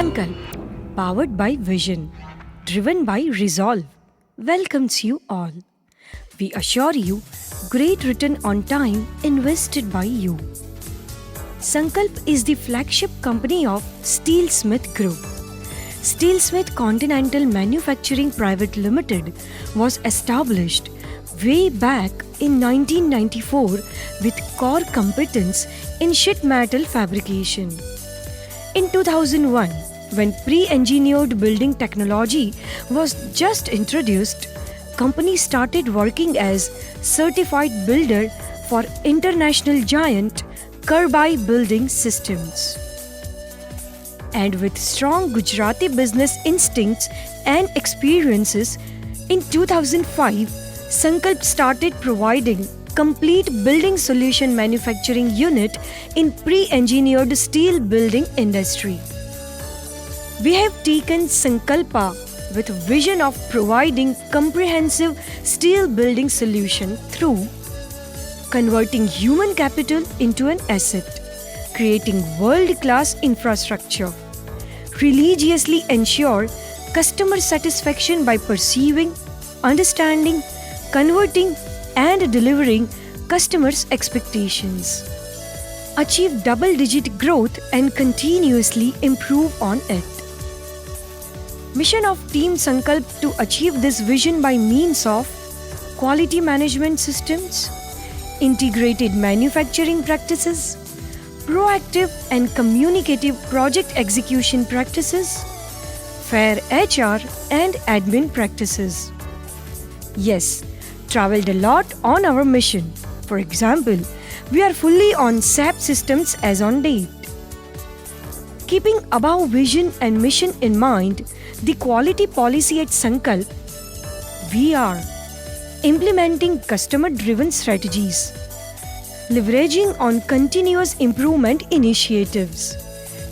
Sankalp, powered by vision, driven by resolve, welcomes you all. We assure you great return on time invested by you. Sankalp is the flagship company of Steelsmith Group. Steelsmith Continental Manufacturing Private Limited was established way back in 1994 with core competence in sheet metal fabrication. In 2001, when pre-engineered building technology was just introduced, company started working as certified builder for international giant Kirby Building Systems. And with strong Gujarati business instincts and experiences, in 2005, Sankalp started providing complete building solution manufacturing unit in pre-engineered steel building industry. We have taken Sankalpa with vision of providing comprehensive steel building solution through converting human capital into an asset, creating world-class infrastructure, religiously ensure customer satisfaction by perceiving, understanding, converting and delivering customers' expectations, achieve double-digit growth and continuously improve on it. Mission of Team Sankalp to achieve this vision by means of quality management systems, integrated manufacturing practices, proactive and communicative project execution practices, fair HR and admin practices. Yes, traveled a lot on our mission. For example, we are fully on SAP systems as on date. Keeping above vision and mission in mind, the quality policy at Sankalp, we are implementing customer-driven strategies, leveraging on continuous improvement initiatives,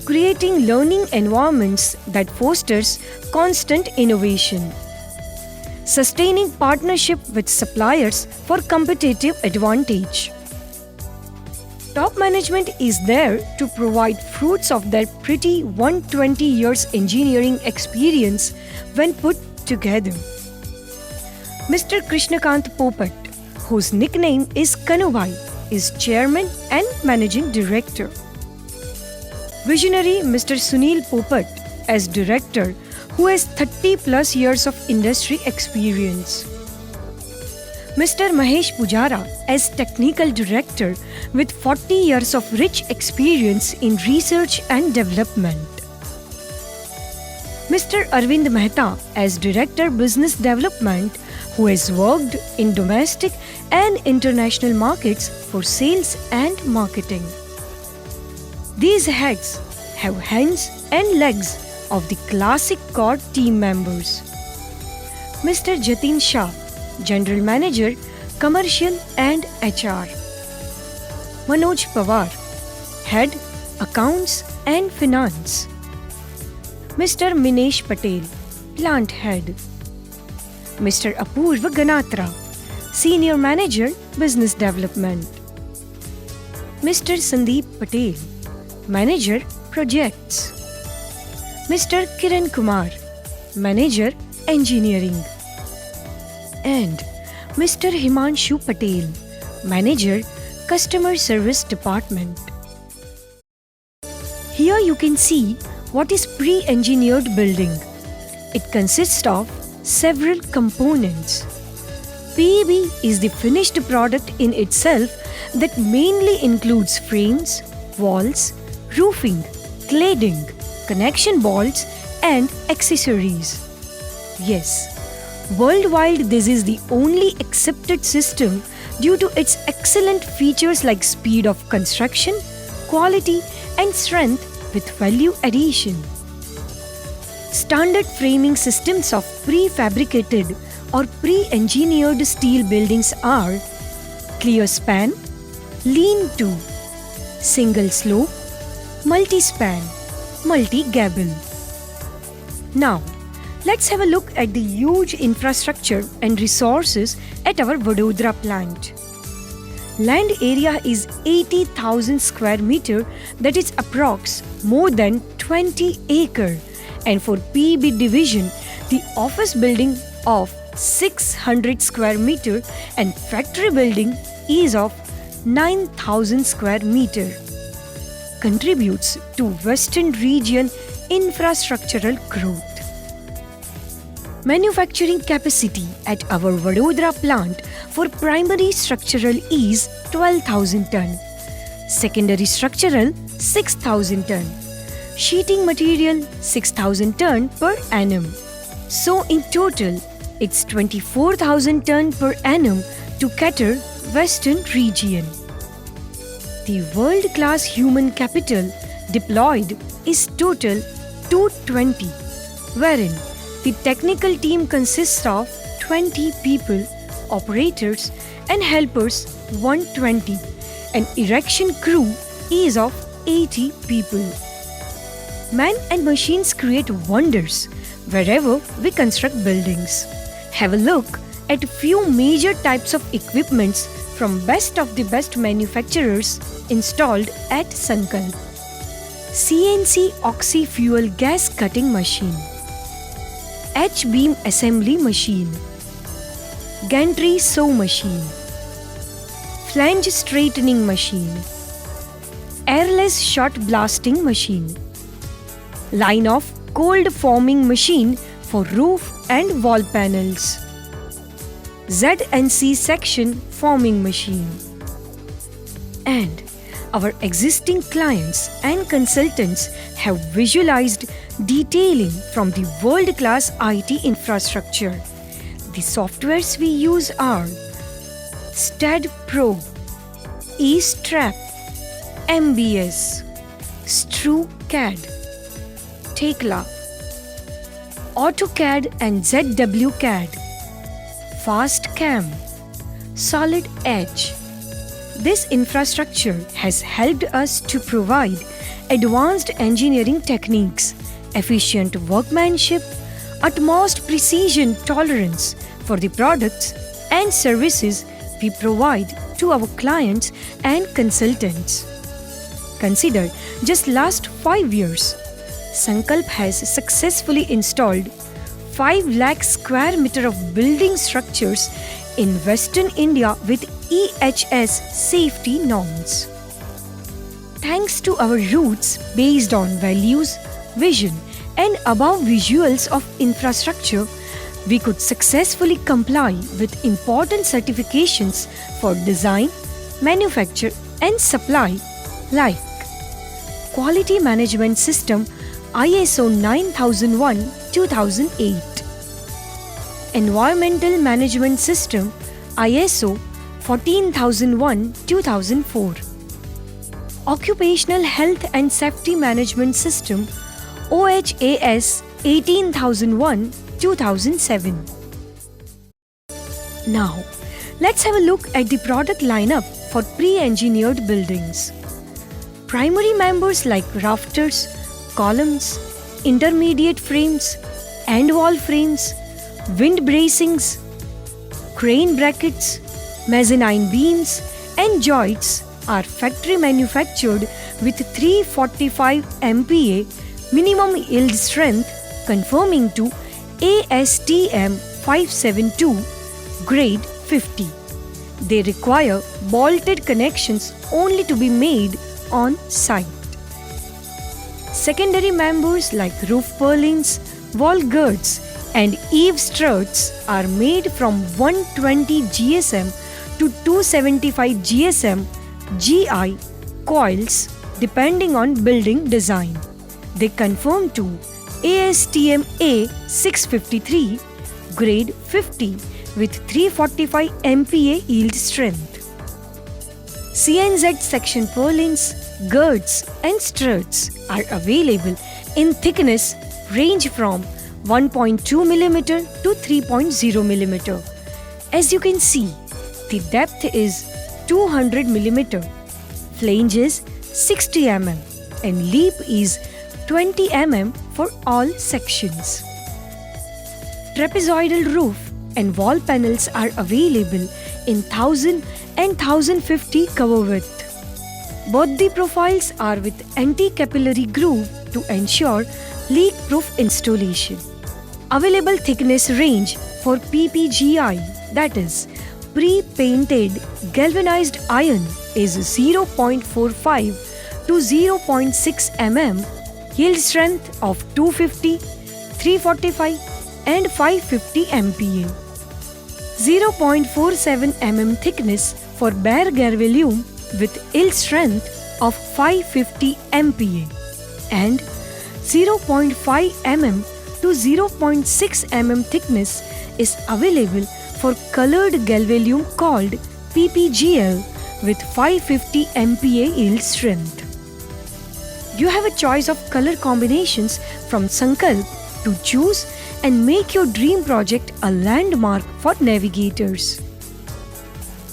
creating learning environments that fosters constant innovation, sustaining partnership with suppliers for competitive advantage. Top management is there to provide fruits of their pretty 120 years engineering experience when put together. Mr. Krishnakant Popat, whose nickname is Kanubai, is Chairman and Managing Director. Visionary Mr. Sunil Popat as Director, who has 30 plus years of industry experience. Mr. Mahesh Pujara as Technical Director with 40 years of rich experience in research and development. Mr. Arvind Mehta as Director Business Development, who has worked in domestic and international markets for sales and marketing. These heads have hands and legs of the classic core team members. Mr. Jatin Shah, General Manager, Commercial and HR. Manoj Pawar, Head, Accounts and Finance. Mr. Minesh Patel, Plant Head. Mr. Apurva Ganatra, Senior Manager, Business Development. Mr. Sandeep Patel, Manager, Projects. Mr. Kiran Kumar, Manager, Engineering. And Mr. Himanshu Patel, Manager, Customer Service Department. Here you can see what is pre-engineered building. It consists of several components. PEB is the finished product in itself that mainly includes frames, walls, roofing, cladding, connection bolts and accessories. Yes, worldwide this is the only accepted system due to its excellent features like speed of construction, quality and strength with value addition. Standard framing systems of prefabricated or pre-engineered steel buildings are clear span, lean-to, single slope, multi-span, multi-gable. Now, let's have a look at the huge infrastructure and resources at our Vadodara plant. Land area is 80,000 square meter, that is approx more than 20 acre, And for PEB division, the office building of 600 square meter and factory building is of 9,000 square meter contributes to Western region infrastructural growth. Manufacturing capacity at our Vadodara plant for primary structural is 12,000 ton, secondary structural 6,000 ton, sheeting material 6,000 ton per annum. So in total, it's 24,000 ton per annum to cater Western region. The world-class human capital deployed is total 220, wherein the technical team consists of 20 people, operators and helpers 120, and erection crew is of 80 people. Man and machines create wonders wherever we construct buildings. Have a look at a few major types of equipments from best of the best manufacturers installed at Sankalp. CNC Oxy Fuel Gas Cutting Machine, H-Beam Assembly Machine, Gantry Sew Machine, Flange Straightening Machine, Airless Shot Blasting Machine, Line of Cold Forming Machine for roof and wall panels, ZNC Section Forming Machine. And our existing clients and consultants have visualized detailing from the world-class IT infrastructure. The softwares we use are STAAD Pro, eStrap, MBS, StruCAD, Tekla, AutoCAD and ZWCAD, FastCam, Solid Edge. This infrastructure has helped us to provide advanced engineering techniques, efficient workmanship, utmost precision tolerance for the products and services we provide to our clients and consultants. Consider just last 5 years, Sankalp has successfully installed 5 lakh square meter of building structures in Western India with EHS safety norms. Thanks to our roots based on values, vision, and above visuals of infrastructure, we could successfully comply with important certifications for design, manufacture, and supply like Quality Management System ISO 9001-2008, Environmental Management System ISO 14001-2004, Occupational Health and Safety Management System OHAS 18001-2007. Now, let's have a look at the product lineup for pre-engineered buildings. Primary members like rafters, columns, intermediate frames, end wall frames, wind bracings, crane brackets, mezzanine beams, and joists are factory manufactured with 345 MPa minimum yield strength conforming to ASTM 572 grade 50. They require bolted connections only to be made on site. Secondary members like roof purlins, wall girds, and eave struts are made from 120 GSM to 275 GSM GI coils depending on building design. They conform to ASTM A653 grade 50 with 345 MPa yield strength. CNZ section purlins, girds and struts are available in thickness range from 1.2 mm to 3.0 mm. As you can see, the depth is 200 mm, flange is 60 mm and leap is 20 mm for all sections. Trapezoidal roof and wall panels are available in 1000 and 1050 cover width. Both the profiles are with anti-capillary groove to ensure leak-proof installation. Available thickness range for PPGI, that is, pre-painted galvanized iron, is 0.45 to 0.6 mm, yield strength of 250, 345 and 550 MPa. 0.47 mm thickness for bare galvalume with yield strength of 550 MPa and 0.5 mm to 0.6 mm thickness is available for colored galvalume called PPGL with 550 MPa yield strength. You have a choice of color combinations from Sankalp to choose and make your dream project a landmark for navigators.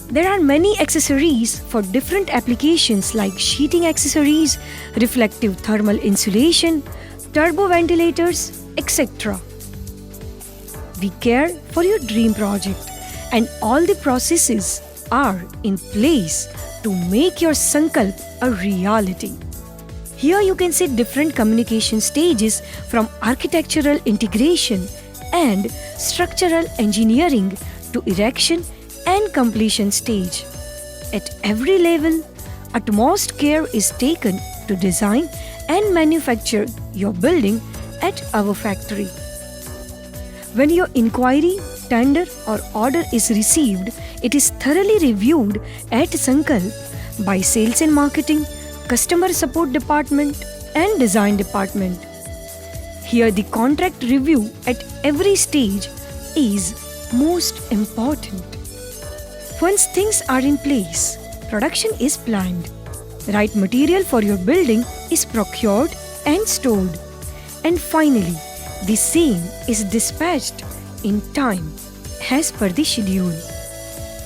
There are many accessories for different applications like sheeting accessories, reflective thermal insulation, turbo ventilators, etc. We care for your dream project and all the processes are in place to make your Sankalp a reality. Here you can see different communication stages from architectural integration and structural engineering to erection and completion stage. At every level, utmost care is taken to design and manufacture your building at our factory. When your inquiry, tender or order is received, it is thoroughly reviewed at Sankalp by Sales and Marketing, Customer Support Department and Design Department. Here the contract review at every stage is most important. Once things are in place, production is planned. Right material for your building is procured and stored. And finally, the same is dispatched in time as per the schedule.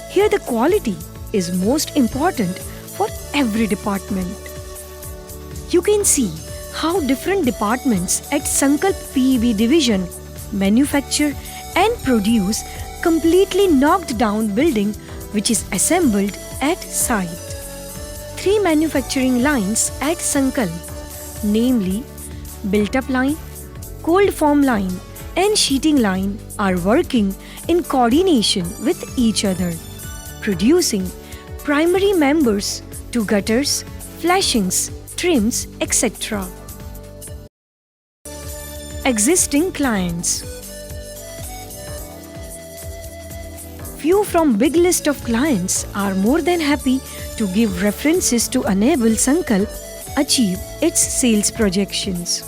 Here the quality is most important for every department. You can see how different departments at Sankalp PEB division manufacture and produce completely knocked down building which is assembled at site. 3 manufacturing lines at Sankalp, namely built-up line, cold form line and sheeting line are working in coordination with each other, producing primary members to gutters, flashings, trims, etc. Existing clients. Few from big list of clients are more than happy to give references to enable Sankalp achieve its sales projections.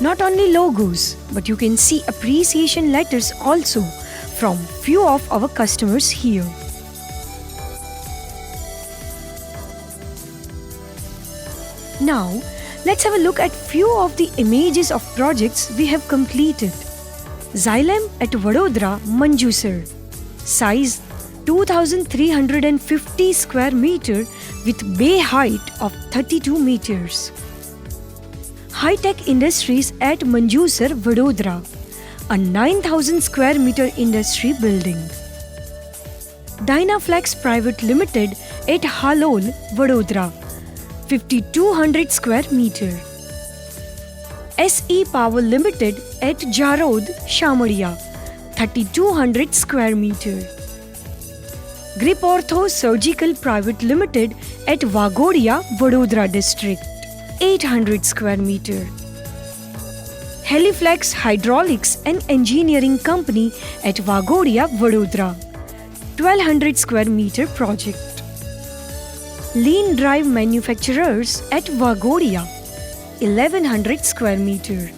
Not only logos, but you can see appreciation letters also from few of our customers here. Now, let's have a look at few of the images of projects we have completed. Xylem at Vadodara, Manjusar. Size 2350 square meter with bay height of 32 meters. Hi-Tech Industries at Manjusar, Vadodara, a 9,000 square meter industry building. Dynaflex Private Limited at Halol, Vadodara, 5,200 square meter. SE Power Limited at Jarod, Shamadia, 3,200 square meter. Grip Ortho Surgical Private Limited at Vagodia, Vadodara district, 800 square meter. Heliflex Hydraulics and Engineering Company at Vagodia, Vadodara, 1200 square meter project. Lean Drive Manufacturers at Vagodia, 1100 square meter.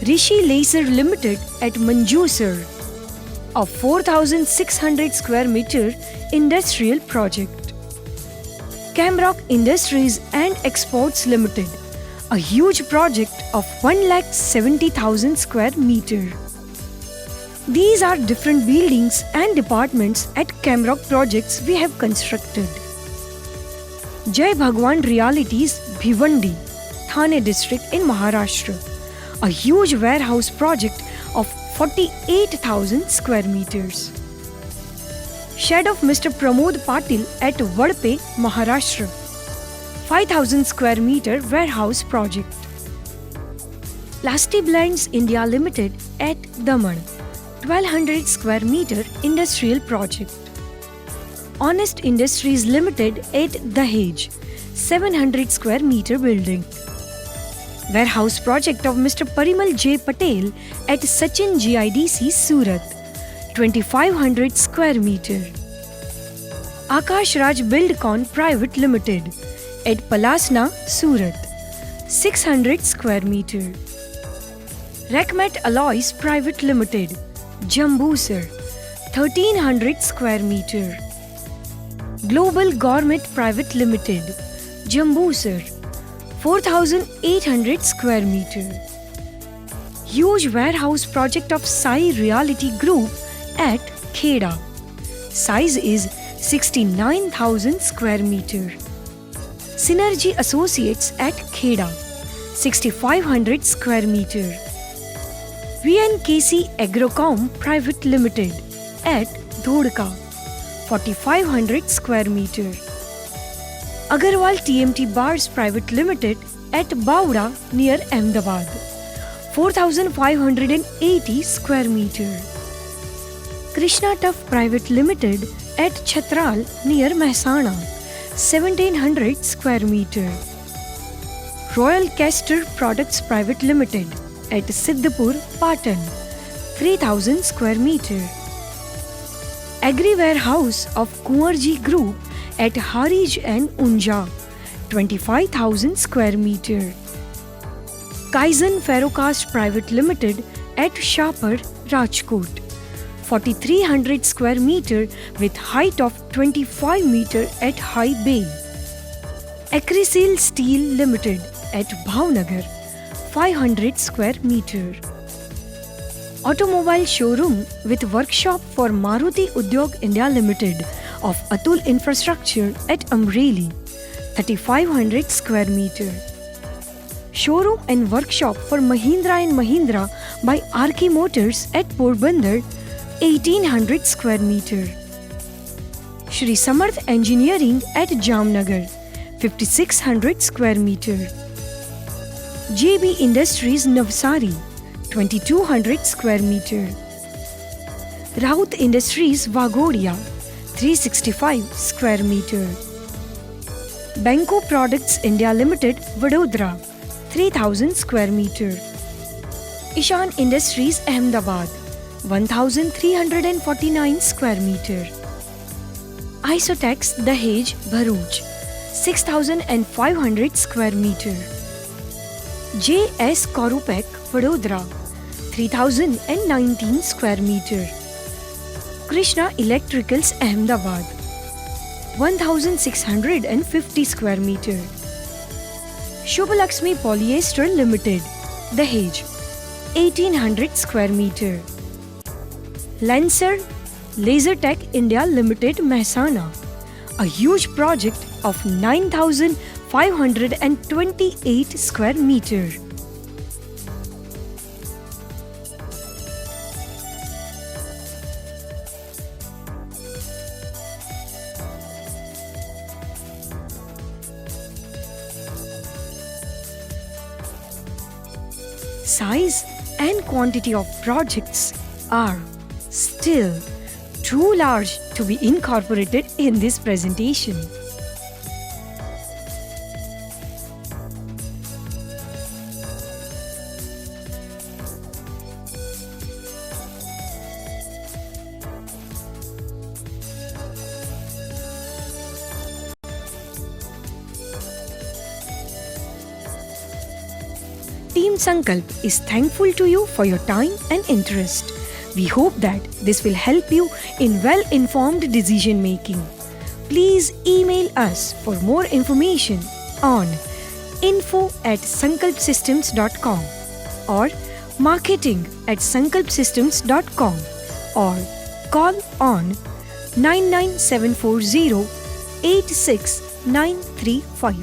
Rishi Laser Limited at Manjusar, a 4600 square meter industrial project. Camrock Industries and Exports Limited, a huge project of 1,70,000 square meter. These are different buildings and departments at Camrock projects we have constructed. Jai Bhagwan Realities, Bhiwandi, Thane district in Maharashtra, a huge warehouse project of 48,000 square meters. Shed of Mr. Pramod Patil at Vadpe, Maharashtra, 5,000 square meter warehouse project. Plasti Blends India Limited at Daman, 1200 square meter industrial project. Honest Industries Limited at Dahej, 700 square meter building. Warehouse project of Mr. Parimal J. Patel at Sachin GIDC Surat, 2500 square meter. Akash Raj Buildcon Private Limited at Palasna, Surat, 600 square meter. Recmat Alloys Private Limited, Jambusar, 1300 square meter. Global Gourmet Private Limited, Jambusar, 4,800 square meter. Huge warehouse project of Sai Realty Group at Kheda. Size is 69,000 square meter. Synergy Associates at Kheda, 6,500 square meter. VNKC Agrocom Private Limited at Dhodka, 4,500 square meter. Agarwal TMT Bars Private Limited at Bauda near Ahmedabad, 4,580 square meter. Krishna Tuff Private Limited at Chhatral near Mehsana, 1,700 square meter. Royal Castor Products Private Limited at Siddhapur, Patan, 3,000 square meter. Agri Warehouse of Kumarji Group at Harij and Unja, 25,000 square meter. Kaizen Ferrocast Private Limited at Shapar, Rajkot, 4,300 square meter with height of 25 meter at High Bay. Acrisil Steel Limited at Bhavnagar, 500 square meter. Automobile showroom with workshop for Maruti Udyog India Limited of Atul Infrastructure at Amreli, 3,500 square meter. Showroom and workshop for Mahindra & Mahindra by RK Motors at Porbandar, 1,800 square meter. Shri Samarth Engineering at Jamnagar, 5,600 square meter. JB Industries Navsari, 2,200 square meter. Raut Industries Vagodia, 365 square meter. Banco Products India Limited Vadodara, 3,000 square meter. Ishan Industries Ahmedabad, 1,349 square meter. Isotex Dahej Bharuch, 6,500 square meter. JS Corupec Vadodara, 3,019 square meter. Krishna Electricals Ahmedabad, 1,650 square meter. Shubhalakshmi Polyester Limited, Dahej, 1,800 square meter. Lancer Lasertech India Limited, Mehsana, a huge project of 9,528 square meter. Size and quantity of projects are still too large to be incorporated in this presentation. Team Sankalp is thankful to you for your time and interest. We hope that this will help you in well-informed decision making. Please email us for more information on info@sankalpsystems.com or marketing@sankalpsystems.com or call on 99740 86935.